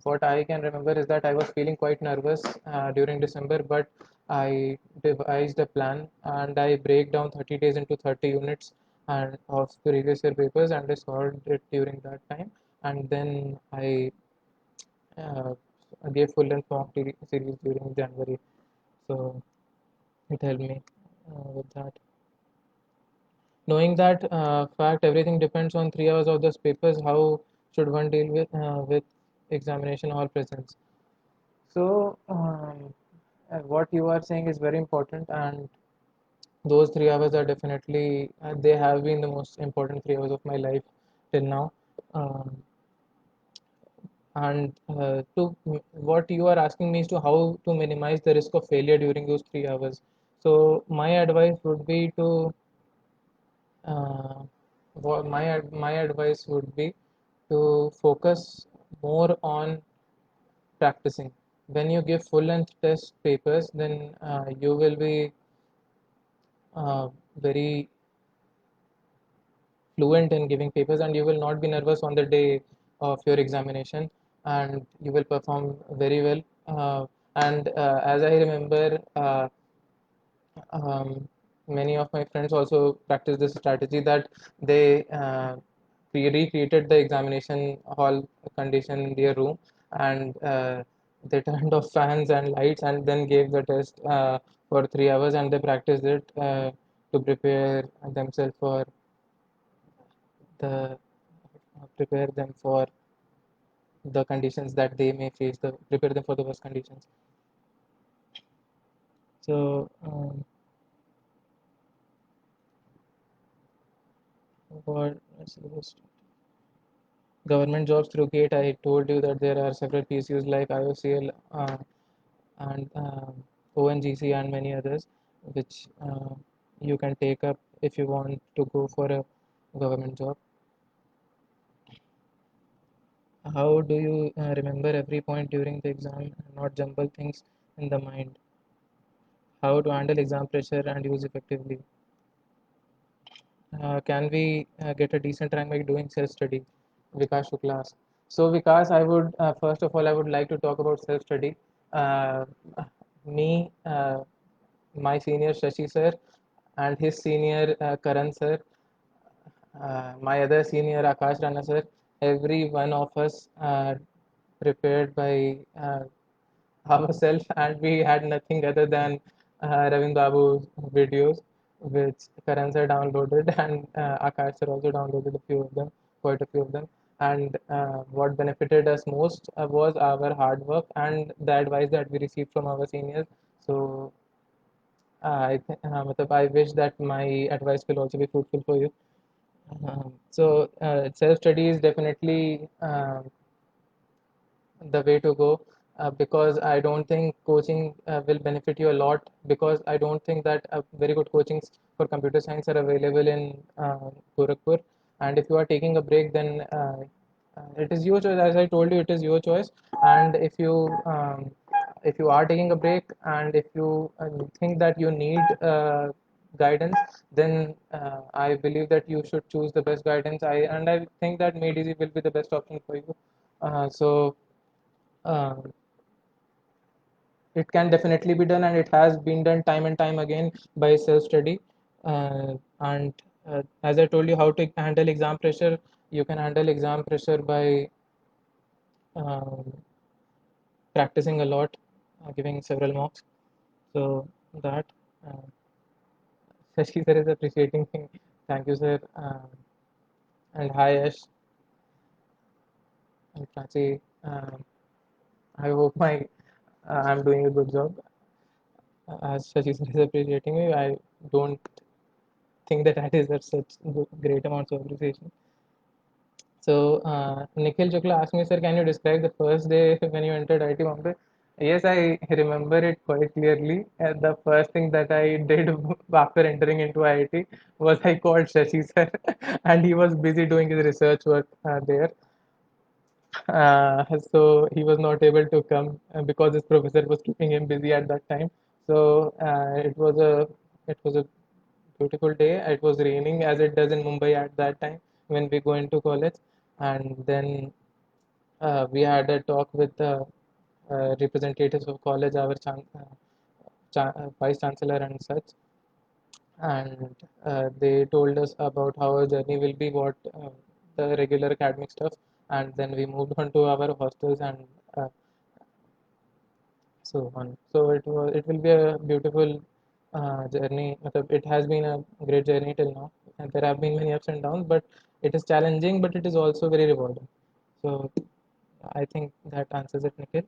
what I can remember is that I was feeling quite nervous during December, but I devised a plan and I break down 30 days into 30 units and of previous year papers, and I solved it during that time. And then I uh, gave full length series during January. So it helped me with that. Knowing that fact, everything depends on 3 hours of those papers. How should one deal with examination hall presence? So what you are saying is very important, and those 3 hours are definitely they have been the most important 3 hours of my life till now. Um, and what you are asking me is to how to minimize the risk of failure during those 3 hours. So my advice would be to my advice would be to focus more on practicing. When you give full length test papers, then you will be very fluent in giving papers, and you will not be nervous on the day of your examination, and you will perform very well. And as I remember, um, many of my friends also practice this strategy, that they recreated the examination hall condition in their room, and they turned off fans and lights and then gave the test for 3 hours, and they practiced it to themselves for the prepare them for the conditions that they may face, the prepare them for the worst conditions. So what government jobs through GATE, I told you that there are several PSUs like IOCL and ONGC and many others, which you can take up if you want to go for a government job. How do you remember every point during the exam and not jumble things in the mind? How to handle exam pressure and use effectively? Can we get a decent rank by doing self-study? Vikas Shukla asked. So Vikas, I would first of all I would like to talk about self-study. Uh, me, my senior Shashi sir, and his senior Karan sir, my other senior Akash Rana sir, every one of us prepared by ourselves, and we had nothing other than Ravin Babu's videos, which Karan sir downloaded, and Akash sir also downloaded a few of them, quite a few of them. And what benefited us most was our hard work and the advice that we received from our seniors. So I wish that my advice will also be fruitful for you. So self study is definitely the way to go, because I don't think coaching will benefit you a lot, because I don't think that very good coachings for computer science are available in Gorakhpur. And if you are taking a break, then it is your choice. As I told you, it is your choice. And if you are taking a break, and if you think that you need guidance, then I believe that you should choose the best guidance. I think that Made Easy will be the best option for you. So uh, it can definitely be done, and it has been done time and time again by self study. And as I told you, how to handle exam pressure, you can handle exam pressure by um, practicing a lot, giving several mocks. So that uh, Shashi sir is appreciating me. Thank you, sir. And hi, Ash and Prachi. I hope I'm doing a good job. As Shashi sir is appreciating me, I don't think that I deserve such great amounts of appreciation. So, Nikhil Chukla asked me, sir, can you describe the first day when you entered IIT Bombay? Yes, I remember it quite clearly. The first thing that I did after entering into IIT was I called Shashi sir, and he was busy doing his research work there. So he was not able to come because his professor was keeping him busy at that time. So it was a beautiful day. It was raining as it does in Mumbai at that time when we go into college, and then we had a talk with the representatives of college, our vice chancellor and such, and they told us about how our journey will be, what the regular academic stuff, and then we moved on to our hostels and uh, so on. So it will be a beautiful journey. It has been a great journey till now, and there have been many ups and downs, but it is challenging, but it is also very rewarding. So I think that answers it, Nikhil.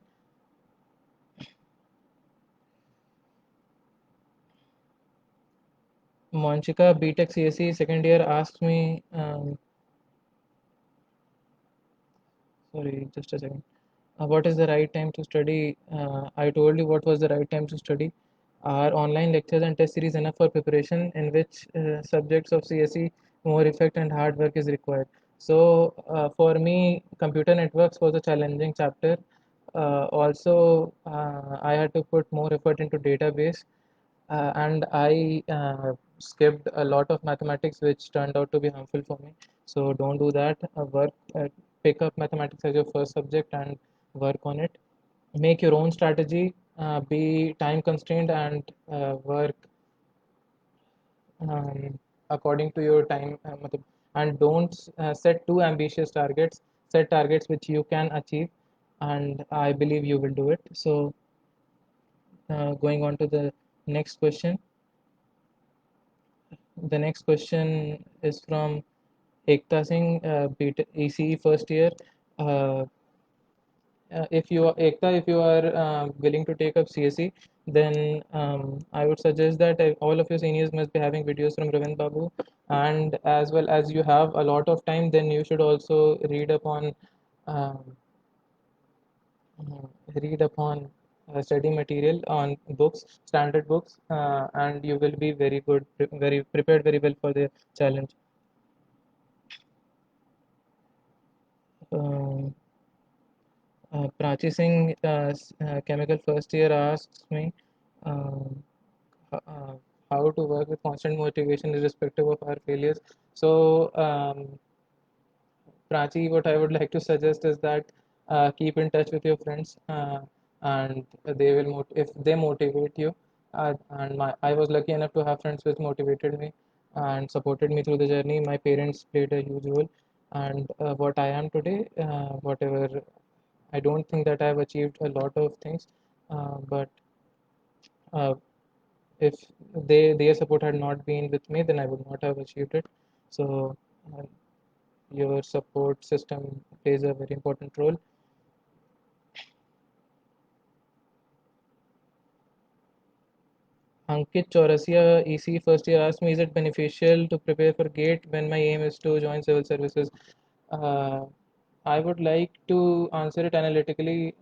Monchika, BTech CSE second year asks me, sorry, just a second. What is the right time to study? I told you what was the right time to study. Are online lectures and test series enough for preparation? In which subjects of CSE more effect and hard work is required? So, for me, computer networks was a challenging chapter. Also, I had to put more effort into database, and I skipped a lot of mathematics, which turned out to be harmful for me. So don't do that. Pick up mathematics as your first subject and work on it. Make your own strategy. Be time constrained and work um, according to your time. And don't set too ambitious targets. Set targets which you can achieve, and I believe you will do it. So, going on to the next question. The next question is from Ekta Singh, ECE first year. Uh, if you are Ekta, if you are willing to take up CSE, then I would suggest that all of your seniors must be having videos from Ravind Babu, and as well as you have a lot of time, then you should also um, read upon study material on books, standard books, and you will be very good, very prepared very well for the challenge. Um, Prachi Singh, chemical first year, asks me um, how to work with constant motivation irrespective of our failures. So, Prachi, what I would like to suggest is that keep in touch with your friends, and they will if they motivate you. I was lucky enough to have friends which motivated me and supported me through the journey. My parents played a huge role, and what I am today, whatever, I don't think that I have achieved a lot of things, but uh, if their support had not been with me, then I would not have achieved it. So uh, your support system plays a very important role. Ankit Chaurasia, EC first year, asked me, is it beneficial to prepare for GATE when my aim is to join civil services? Uh, I would like to answer it analytically.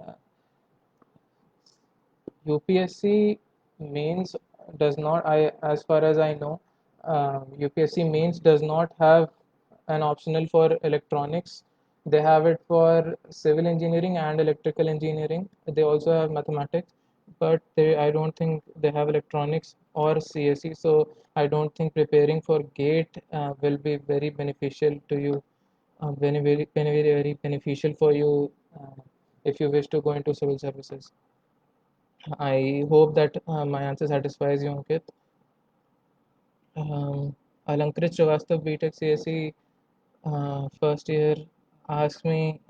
UPSC mains does not, as far as I know, UPSC mains does not have an optional for electronics. They have it for civil engineering and electrical engineering. They also have mathematics, but I don't think they have electronics or CSE. So I don't think preparing for GATE will be very beneficial to you, very beneficial for you if you wish to go into civil services. I hope that my answer satisfies you, Ankit. Alankrit Srivastav, BTech CSE, first year, asked me,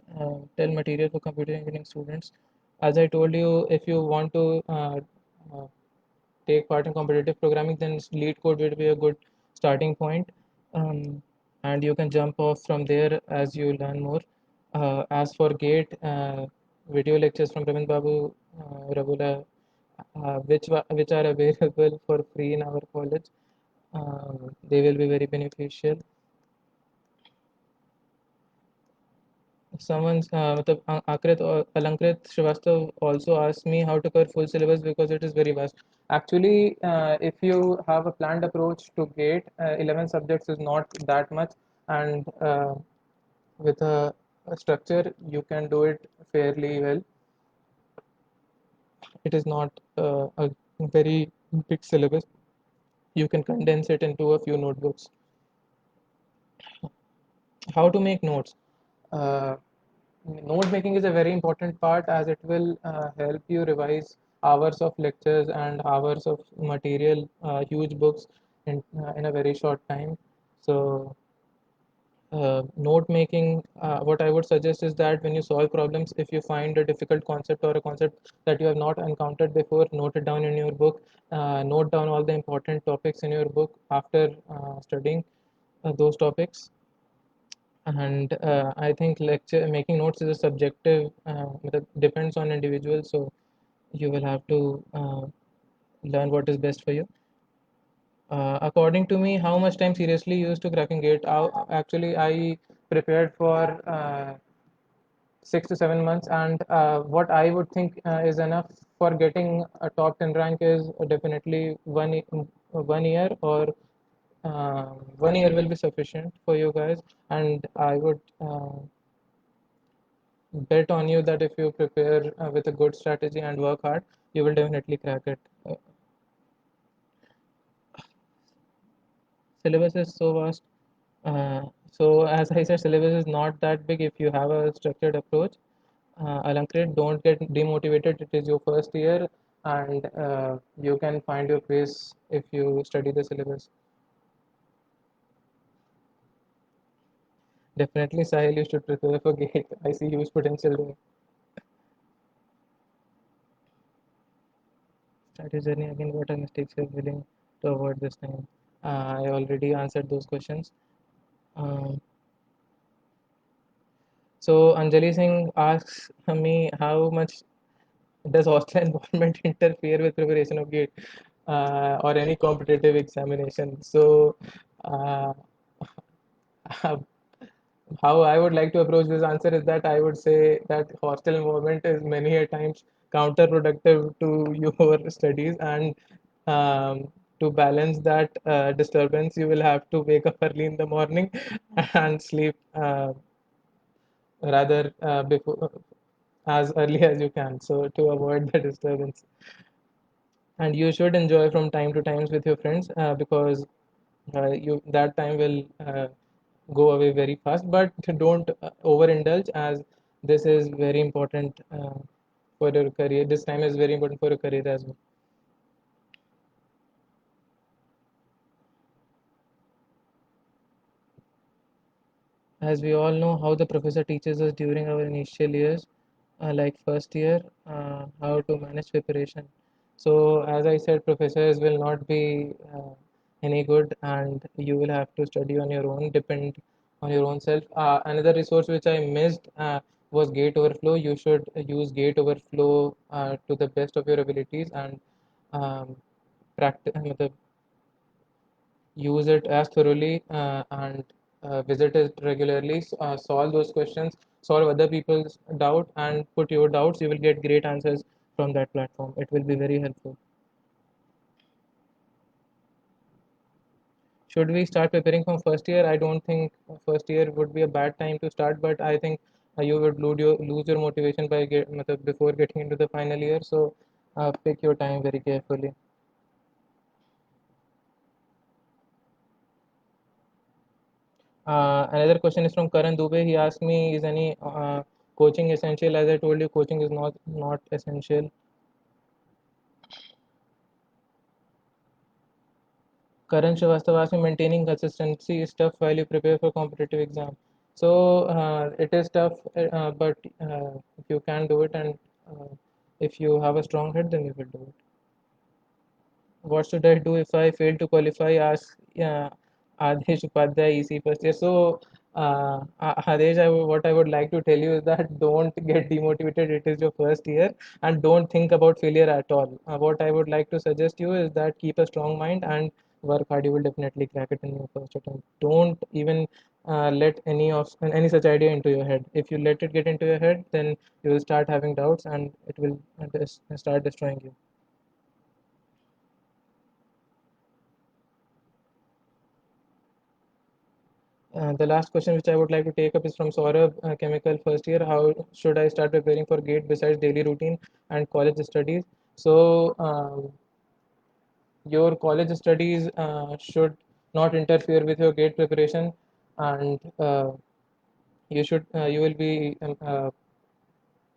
tell material for computer engineering students. As I told you, if you want to uh, take part in competitive programming, then lead code would be a good starting point. Um, and you can jump off from there as you learn more. As for GATE, video lectures from Ravind Babu, Rabula, which are available for free in our college. They will be very beneficial. Someone's Akrit or Alankrit Srivastav also asked me how to cover full syllabus because it is very vast. Actually, if you have a planned approach to GATE, 11 subjects is not that much, and with a structure, you can do it fairly well. It is not a very big syllabus. You can condense it into a few notebooks. How to make notes? Uh, Note making is a very important part as it will help you revise hours of lectures and hours of material, huge books in a very short time. So, note making, what I would suggest is that when you solve problems, if you find a difficult concept or a concept that you have not encountered before, note it down in your book. Note down all the important topics in your book after studying those topics. And I think lecture making notes is a subjective, that depends on individual. So you will have to learn what is best for you. According to me, how much time seriously used to cracking gate? Actually, I prepared for 6 to 7 months, and what I would think is enough for getting a top 10 rank is definitely 1 year, or 1 year will be sufficient for you guys. And I would bet on you that if you prepare with a good strategy and work hard, you will definitely crack it. Syllabus is so vast. So as I said, syllabus is not that big if you have a structured approach. Alankrit, don't get demotivated. It is your first year, and you can find your pace if you study the syllabus. Definitely, Sahil, you should prepare for GATE. I see huge potential there. Study journey again. What are mistakes you're willing to avoid this time? I already answered those questions. Um, so Anjali Singh asks me how much does hostel environment interfere with preparation of GATE or any competitive examination? So uh, how I would like to approach this answer is that I would say that hostel environment is many a times counterproductive to your studies, and to balance that disturbance, you will have to wake up early in the morning and sleep rather before as early as you can, so to avoid the disturbance. And you should enjoy from time to times with your friends, because you that time will go away very fast, but don't overindulge, as this is very important for your career. This time is very important for your career as well. As we all know how the professor teaches us during our initial years, like first year, how to manage preparation. So, as I said, professors will not be any good, and you will have to study on your own, depend on your own self. Another resource which I missed was Gate Overflow. You should use Gate Overflow to the best of your abilities, and practice use it as thoroughly, and visit it regularly, solve those questions, solve other people's doubt, and put your doubts. You will get great answers from that platform. It will be very helpful. Should we start preparing from first year? I don't think first year would be a bad time to start, but I think you would lose your motivation before getting into the final year. So pick your time very carefully. Another question is from Karan Dubey. He asked me, is any coaching essential? As I told you, coaching is not essential. Karan Srivastava asked me, maintaining consistency is tough while you prepare for competitive exam. So it is tough, but if you can do it, and uh, if you have a strong head, then you will do it. What should I do if I fail to qualify? Ask Adesh Upadhyay, EC first year. So, Adesh, what I would like to tell you is that don't get demotivated. It is your first year, and don't think about failure at all. What I would like to suggest you is that keep a strong mind and work hard. You will definitely crack it in your first attempt. Don't even let any such idea into your head. If you let it get into your head, then you will start having doubts, and it will start destroying you. The last question which I would like to take up is from Saurabh, chemical first year. How should I start preparing for GATE besides daily routine and college studies? So your college studies should not interfere with your GATE preparation, and you will be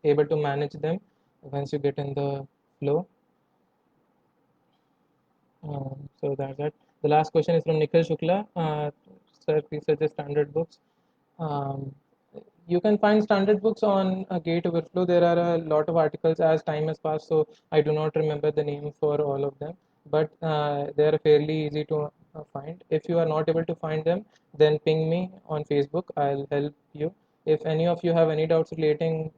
able to manage them once you get in the flow. So that's it. The last question is from Nikhil Shukla. Sir, please suggest standard books. Um, you can find standard books on Gate Overflow. There are a lot of articles as time has passed, so I do not remember the name for all of them. But they are fairly easy to find. If you are not able to find them, then ping me on Facebook. I'll help you. If any of you have any doubts relating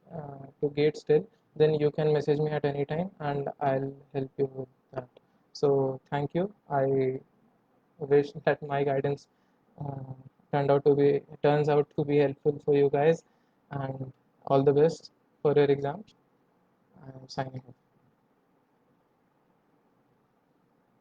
to Gate still, then you can message me at any time, and I'll help you with that. So thank you. I wish that my guidance uh, turns out to be helpful for you guys, and all the best for your exams. I'm signing off.